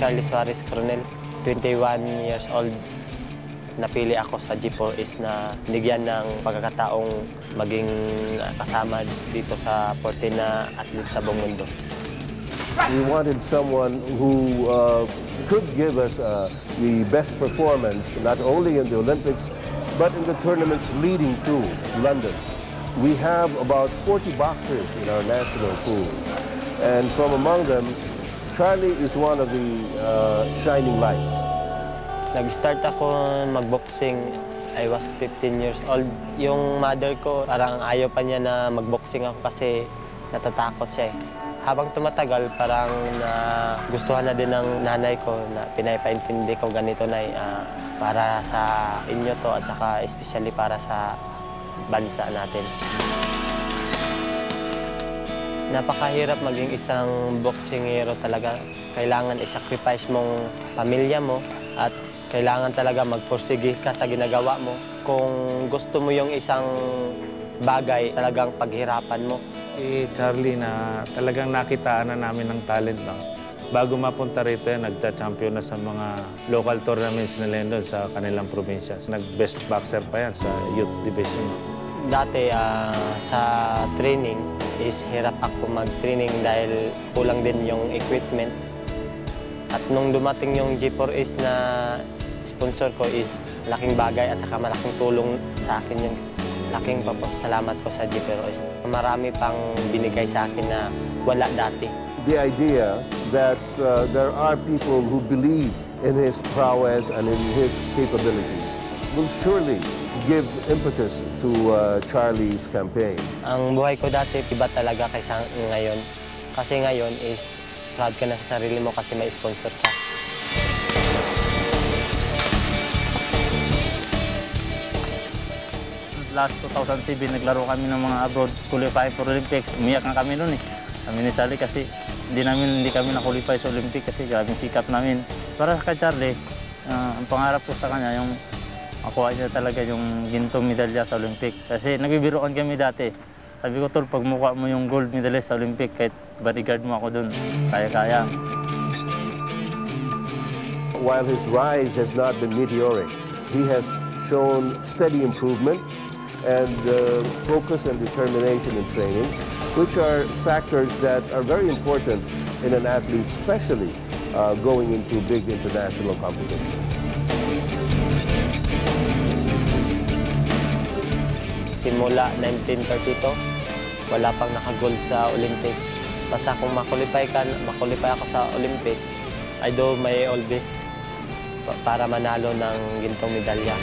Charlie Suarez Coronel, 21 years old. Napili ako sa G4S na nigyan ng pagkakataong maging kasama dito sa 14 na athlete sa buong mundo. We wanted someone who could give us the best performance, not only in the Olympics, but in the tournaments leading to London. We have about 40 boxers in our national pool. And from among them, Charlie is one of the shining lights. Nag-start ako mag-boxing, I was 15 years old. Yung mother ko, parang ayaw pa niya na mag-boxing ako kasi natatakot siya eh. Habang tumatagal, parang gustuhan na din ng nanay ko na pinapaintindi ko ganito na para sa inyo to at saka especially para sa bansa natin. Napakahirap maging isang boxingero talaga. Kailangan i-sacrifice mong pamilya mo at kailangan talaga magpursige ka sa ginagawa mo. Kung gusto mo yung isang bagay, talagang paghirapan mo. Si Charlie na talagang nakitaan na namin ng talent ba. Bago mapunta rito, nagcha-champion na sa mga local tournaments nila doon sa kanilang probinsya. Nag-best boxer pa yan sa youth division. Dati sa training is hirap ako mag-training dahil kulang din yung equipment. At nung dumating yung G4S na sponsor ko is laking bagay at saka malaking tulong sa akin yun. Laking salamat ko sa G4S. Marami pang binigay sa akin na wala dati. The idea that there are people who believe in his prowess and in his capabilities will surely give impetus to Charlie's campaign. Ang buhay ko dati iba talaga kaysa ngayon. Kasi ngayon is proud ka na sa sarili mo kasi may sponsor ka. Last 2007, naglaro kami ng mga abroad qualifying for Olympics. Umiyak na kami noon eh. Kami ni Charlie kasi hindi kami na-qualify sa Olympic kasi grabing sikap namin. Para kay Charlie, ang pangarap ko sa kanya, yung makuha niya talaga yung gintong medalya sa Olympic. Kasi nagbibiroan kami dati. Sabi ko, Tol, pag mukha mo yung gold medalist sa Olympic, kahit bodyguard mo ako dun, kaya-kaya. While his rise has not been meteoric, he has shown steady improvement and focus and determination in training, which are factors that are very important in an athlete, especially going into big international competitions. Simula 1932, wala pang nakagold sa Olympic. Basta kung makulipay ako sa Olympic, I do my all best para manalo ng gintong medalya.